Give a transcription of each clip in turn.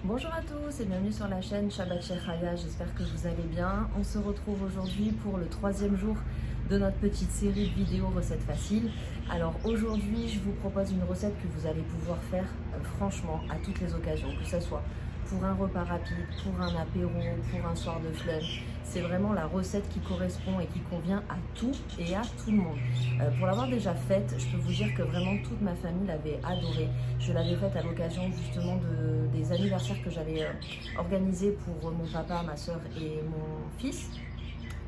Bonjour à tous et bienvenue sur la chaîne Shabbat Sheikh Haya, j'espère que vous allez bien. On se retrouve aujourd'hui pour le troisième jour de notre petite série de vidéos recettes faciles. Alors aujourd'hui je vous propose une recette que vous allez pouvoir faire franchement à toutes les occasions, que ce soit pour un repas rapide, pour un apéro, pour un soir de flemme. C'est vraiment la recette qui correspond et qui convient à tout et à tout le monde. Pour l'avoir déjà faite, je peux vous dire que vraiment toute ma famille l'avait adorée. Je l'avais faite à l'occasion justement des anniversaires que j'avais organisés pour mon papa, ma soeur et mon fils.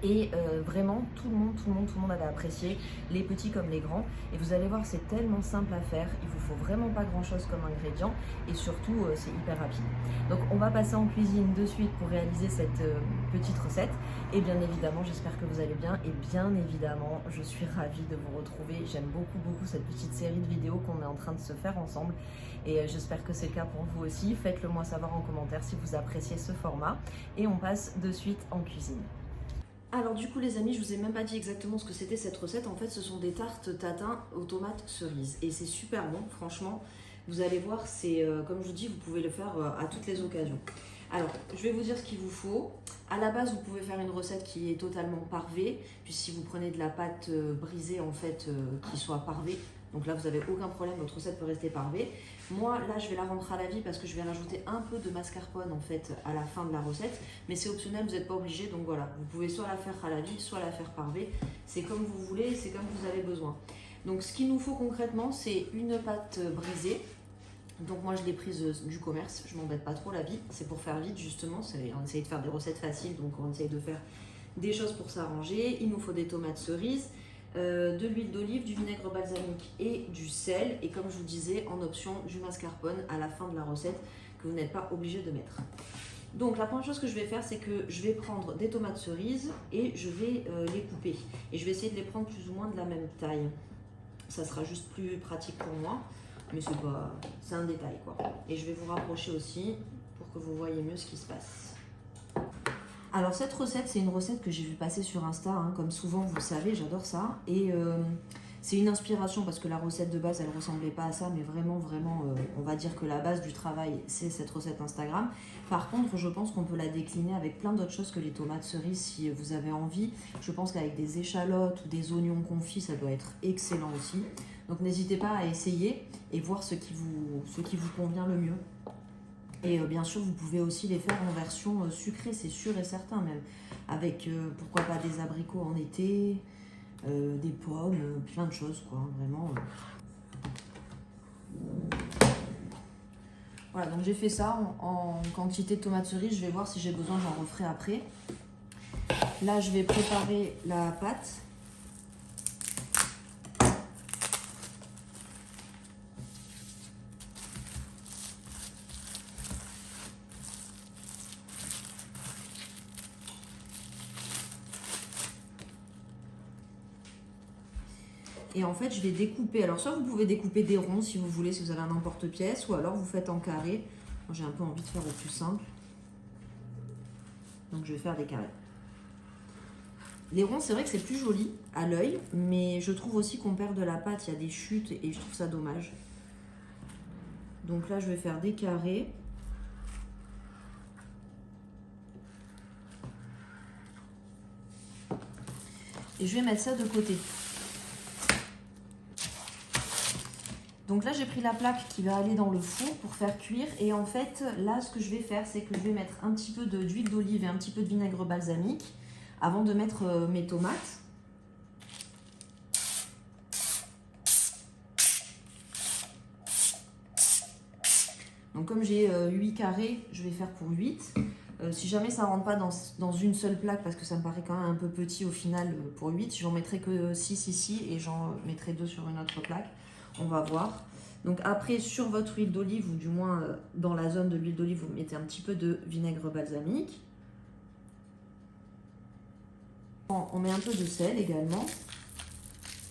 Et vraiment, tout le monde avait apprécié, les petits comme les grands. Et vous allez voir, c'est tellement simple à faire. Il vous faut vraiment pas grand chose comme ingrédient. Et surtout, c'est hyper rapide. Donc, on va passer en cuisine de suite pour réaliser cette petite recette. Et bien évidemment, j'espère que vous allez bien. Et bien évidemment, je suis ravie de vous retrouver. J'aime beaucoup cette petite série de vidéos qu'on est en train de se faire ensemble. Et j'espère que c'est le cas pour vous aussi. Faites-le moi savoir en commentaire si vous appréciez ce format. Et on passe de suite en cuisine. Alors du coup les amis, je vous ai même pas dit exactement ce que c'était cette recette. En fait ce sont des tartes tatin aux tomates cerises. Et c'est super bon, franchement. Vous allez voir, c'est comme je vous dis, vous pouvez le faire à toutes les occasions. Alors, je vais vous dire ce qu'il vous faut. À la base, vous pouvez faire une recette qui est totalement parvée. Puis si vous prenez de la pâte brisée, en fait, qui soit parvée, donc là, vous n'avez aucun problème, votre recette peut rester parvée. Moi, là, je vais la rendre à la vie parce que je vais rajouter un peu de mascarpone, en fait, à la fin de la recette. Mais c'est optionnel, vous n'êtes pas obligé. Donc voilà, vous pouvez soit la faire à la vie, soit la faire parvée. C'est comme vous voulez, c'est comme vous avez besoin. Donc, ce qu'il nous faut concrètement, c'est une pâte brisée. Donc moi je l'ai prise du commerce, je m'embête pas trop la vie, c'est pour faire vite justement, on essaye de faire des recettes faciles, donc on essaye de faire des choses pour s'arranger. Il nous faut des tomates cerises, de l'huile d'olive, du vinaigre balsamique et du sel, et comme je vous disais en option du mascarpone à la fin de la recette que vous n'êtes pas obligé de mettre. Donc la première chose que je vais faire, c'est que je vais prendre des tomates cerises et je vais les couper, et je vais essayer de les prendre plus ou moins de la même taille, ça sera juste plus pratique pour moi. Mais c'est un détail quoi. Et je vais vous rapprocher aussi pour que vous voyez mieux ce qui se passe. Alors cette recette, c'est une recette que j'ai vu passer sur Insta, hein, comme souvent vous le savez, j'adore ça. Et c'est une inspiration parce que la recette de base, elle ressemblait pas à ça, mais vraiment, on va dire que la base du travail, c'est cette recette Instagram. Par contre, je pense qu'on peut la décliner avec plein d'autres choses que les tomates cerises si vous avez envie. Je pense qu'avec des échalotes ou des oignons confits, ça doit être excellent aussi. Donc n'hésitez pas à essayer et voir ce qui vous convient le mieux. Et bien sûr, vous pouvez aussi les faire en version sucrée, c'est sûr et certain même. Avec, pourquoi pas, des abricots en été, des pommes, plein de choses quoi, vraiment. Voilà, donc j'ai fait ça en quantité de tomates cerises. Je vais voir si j'ai besoin, j'en referai après. Là, je vais préparer la pâte. Et en fait, je vais découper. Alors, soit vous pouvez découper des ronds si vous voulez, si vous avez un emporte-pièce, ou alors vous faites en carré. Moi, j'ai un peu envie de faire au plus simple. Donc, je vais faire des carrés. Les ronds, c'est vrai que c'est plus joli à l'œil, mais je trouve aussi qu'on perd de la pâte. Il y a des chutes et je trouve ça dommage. Donc là, je vais faire des carrés. Et je vais mettre ça de côté. Donc là, j'ai pris la plaque qui va aller dans le four pour faire cuire. Et en fait, là, ce que je vais faire, c'est que je vais mettre un petit peu d'huile d'olive et un petit peu de vinaigre balsamique avant de mettre mes tomates. Donc comme j'ai 8 carrés, je vais faire pour 8. Si jamais ça ne rentre pas dans une seule plaque, parce que ça me paraît quand même un peu petit au final pour 8, j'en mettrai que 6 ici et j'en mettrai 2 sur une autre plaque. On va voir. Donc après, sur votre huile d'olive, ou du moins dans la zone de l'huile d'olive, vous mettez un petit peu de vinaigre balsamique. On met un peu de sel également.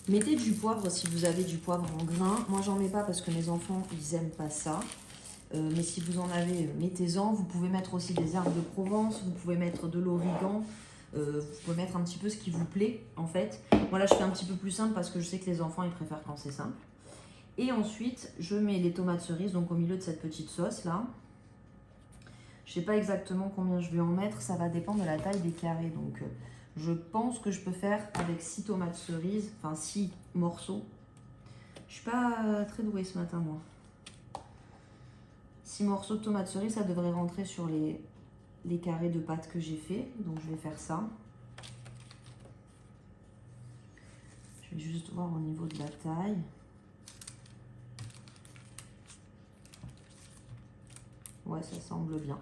Mettez du poivre si vous avez du poivre en grains. Moi, j'en mets pas parce que mes enfants, ils aiment pas ça. Mais si vous en avez, mettez-en. Vous pouvez mettre aussi des herbes de Provence, vous pouvez mettre de l'origan. Vous pouvez mettre un petit peu ce qui vous plaît en fait. Moi là je fais un petit peu plus simple parce que je sais que les enfants ils préfèrent quand c'est simple. Et ensuite je mets les tomates cerises donc au milieu de cette petite sauce là. Je sais pas exactement combien je vais en mettre, ça va dépendre de la taille des carrés. Donc je pense que je peux faire avec 6 tomates cerises, enfin 6 morceaux. Je suis pas très douée ce matin moi. 6 morceaux de tomates cerises, ça devrait rentrer sur les carrés de pâte que j'ai fait. Donc je vais faire ça. Je vais juste voir au niveau de la taille. Ouais, ça semble bien.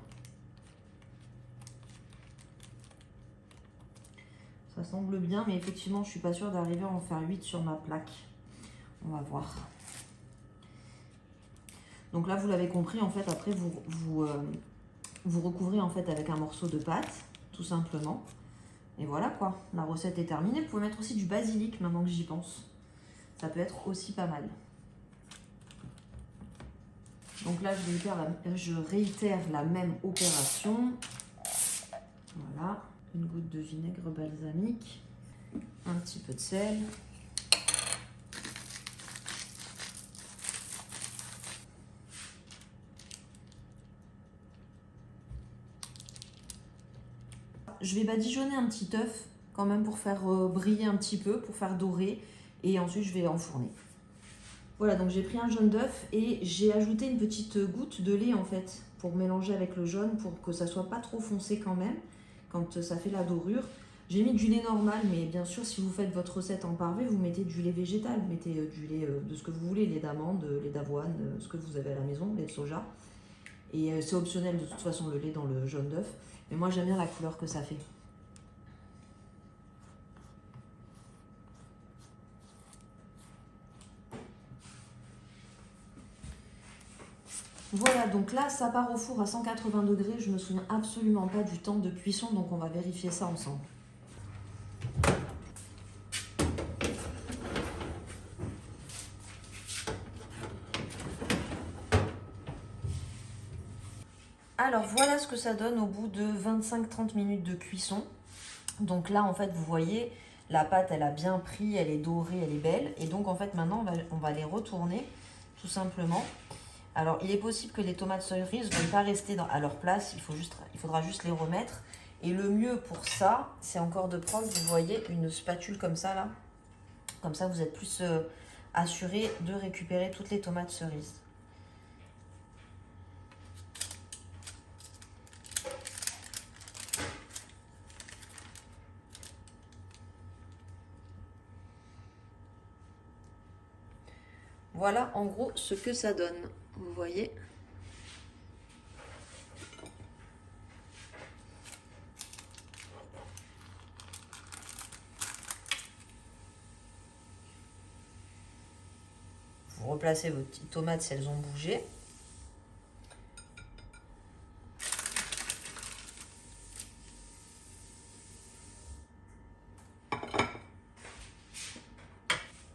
Ça semble bien, mais effectivement, je suis pas sûre d'arriver à en faire 8 sur ma plaque. On va voir. Donc là, vous l'avez compris, en fait, après, vous recouvrez en fait avec un morceau de pâte, tout simplement. Et voilà quoi, la recette est terminée. Vous pouvez mettre aussi du basilic maintenant que j'y pense. Ça peut être aussi pas mal. Donc là, je réitère la même opération. Voilà, une goutte de vinaigre balsamique, un petit peu de sel. Je vais badigeonner un petit œuf quand même pour faire briller un petit peu, pour faire dorer. Et ensuite, je vais enfourner. Voilà, donc j'ai pris un jaune d'œuf et j'ai ajouté une petite goutte de lait en fait pour mélanger avec le jaune pour que ça soit pas trop foncé quand même quand ça fait la dorure. J'ai mis du lait normal, mais bien sûr si vous faites votre recette en parvé, vous mettez du lait végétal, mettez du lait de ce que vous voulez, lait d'amande, lait d'avoine, ce que vous avez à la maison, lait de soja. Et c'est optionnel de toute façon le lait dans le jaune d'œuf, mais moi j'aime bien la couleur que ça fait. Voilà, donc là, ça part au four à 180 degrés. Je ne me souviens absolument pas du temps de cuisson, donc on va vérifier ça ensemble. Alors, voilà ce que ça donne au bout de 25-30 minutes de cuisson. Donc là, en fait, vous voyez, la pâte, elle a bien pris, elle est dorée, elle est belle. Et donc, en fait, maintenant, on va les retourner, tout simplement. Alors, il est possible que les tomates cerises ne vont pas rester à leur place. Il faudra juste les remettre. Et le mieux pour ça, c'est encore de prendre, vous voyez, une spatule comme ça, là. Comme ça, vous êtes plus assuré de récupérer toutes les tomates cerises. Voilà, en gros, ce que ça donne. Vous voyez ? Vous replacez vos petites tomates si elles ont bougé.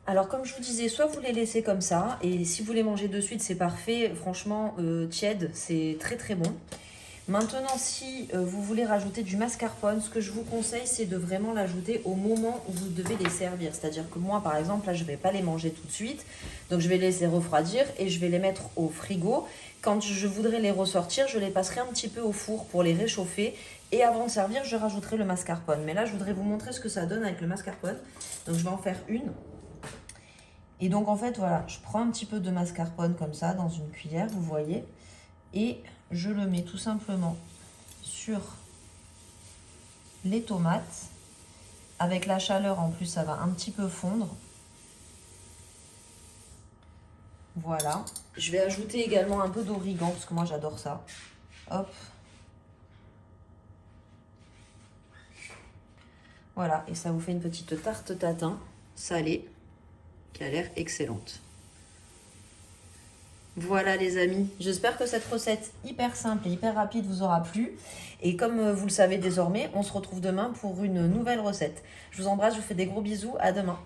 Alors comme je vous disais, soit vous les laissez comme ça, et si vous les mangez de suite, c'est parfait. Franchement, tiède, c'est très très bon. Maintenant, si vous voulez rajouter du mascarpone, ce que je vous conseille, c'est de vraiment l'ajouter au moment où vous devez les servir. C'est-à-dire que moi, par exemple, là, je ne vais pas les manger tout de suite. Donc, je vais les laisser refroidir et je vais les mettre au frigo. Quand je voudrais les ressortir, je les passerai un petit peu au four pour les réchauffer. Et avant de servir, je rajouterai le mascarpone. Mais là, je voudrais vous montrer ce que ça donne avec le mascarpone. Donc, je vais en faire une. Et donc, en fait, voilà, je prends un petit peu de mascarpone comme ça dans une cuillère, vous voyez. Et je le mets tout simplement sur les tomates. Avec la chaleur, en plus, ça va un petit peu fondre. Voilà. Je vais ajouter également un peu d'origan, parce que moi, j'adore ça. Hop. Voilà, et ça vous fait une petite tarte tatin salée qui a l'air excellente. Voilà les amis, j'espère que cette recette hyper simple et hyper rapide vous aura plu. Et comme vous le savez désormais, on se retrouve demain pour une nouvelle recette. Je vous embrasse, je vous fais des gros bisous, à demain.